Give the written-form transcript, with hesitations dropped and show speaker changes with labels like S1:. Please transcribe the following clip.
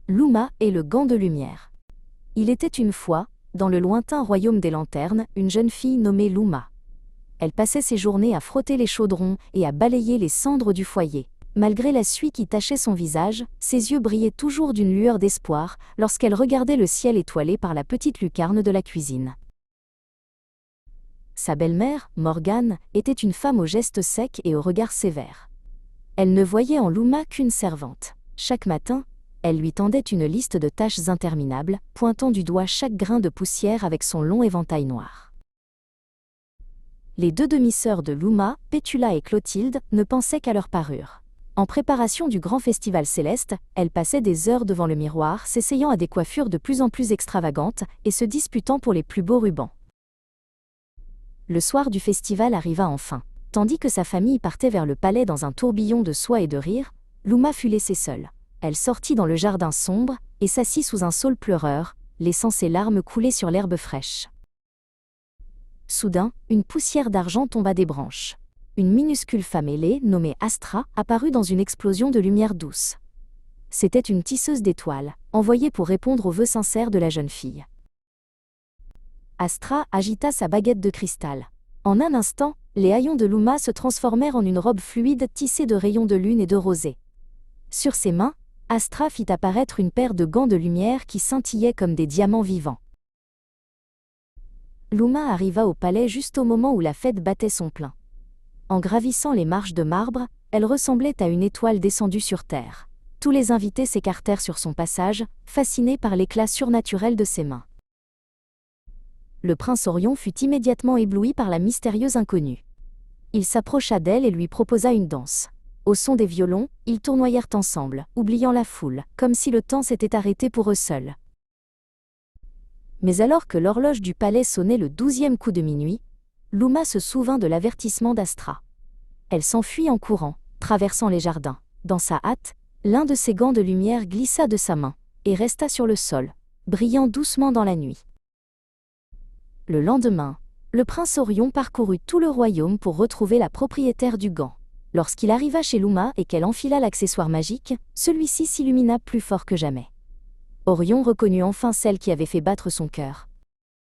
S1: Luma et le gant de lumière. Il était une fois, dans le lointain royaume des lanternes, une jeune fille nommée Luma. Elle passait ses journées à frotter les chaudrons et à balayer les cendres du foyer. Malgré la suie qui tachait son visage, ses yeux brillaient toujours d'une lueur d'espoir lorsqu'elle regardait le ciel étoilé par la petite lucarne de la cuisine. Sa belle-mère, Morgane, était une femme aux gestes secs et au regard sévère. Elle ne voyait en Luma qu'une servante. Chaque matin, elle lui tendait une liste de tâches interminables, pointant du doigt chaque grain de poussière avec son long éventail noir. Les deux demi-sœurs de Luma, Pétula et Clotilde, ne pensaient qu'à leur parure. En préparation du grand festival céleste, elles passaient des heures devant le miroir, s'essayant à des coiffures de plus en plus extravagantes et se disputant pour les plus beaux rubans. Le soir du festival arriva enfin. Tandis que sa famille partait vers le palais dans un tourbillon de soie et de rire, Luma fut laissée seule. Elle sortit dans le jardin sombre et s'assit sous un saule pleureur, laissant ses larmes couler sur l'herbe fraîche. Soudain, une poussière d'argent tomba des branches. Une minuscule femme ailée, nommée Astra, apparut dans une explosion de lumière douce. C'était une tisseuse d'étoiles, envoyée pour répondre aux vœux sincères de la jeune fille. Astra agita sa baguette de cristal. En un instant, les haillons de Luma se transformèrent en une robe fluide tissée de rayons de lune et de rosée. Sur ses mains, Astra fit apparaître une paire de gants de lumière qui scintillaient comme des diamants vivants. Luma arriva au palais juste au moment où la fête battait son plein. En gravissant les marches de marbre, elle ressemblait à une étoile descendue sur terre. Tous les invités s'écartèrent sur son passage, fascinés par l'éclat surnaturel de ses mains. Le prince Orion fut immédiatement ébloui par la mystérieuse inconnue. Il s'approcha d'elle et lui proposa une danse. Au son des violons, ils tournoyèrent ensemble, oubliant la foule, comme si le temps s'était arrêté pour eux seuls. Mais alors que l'horloge du palais sonnait le 12e coup de minuit, Luma se souvint de l'avertissement d'Astra. Elle s'enfuit en courant, traversant les jardins. Dans sa hâte, l'un de ses gants de lumière glissa de sa main, et resta sur le sol, brillant doucement dans la nuit. Le lendemain, le prince Orion parcourut tout le royaume pour retrouver la propriétaire du gant. Lorsqu'il arriva chez Luma et qu'elle enfila l'accessoire magique, celui-ci s'illumina plus fort que jamais. Orion reconnut enfin celle qui avait fait battre son cœur.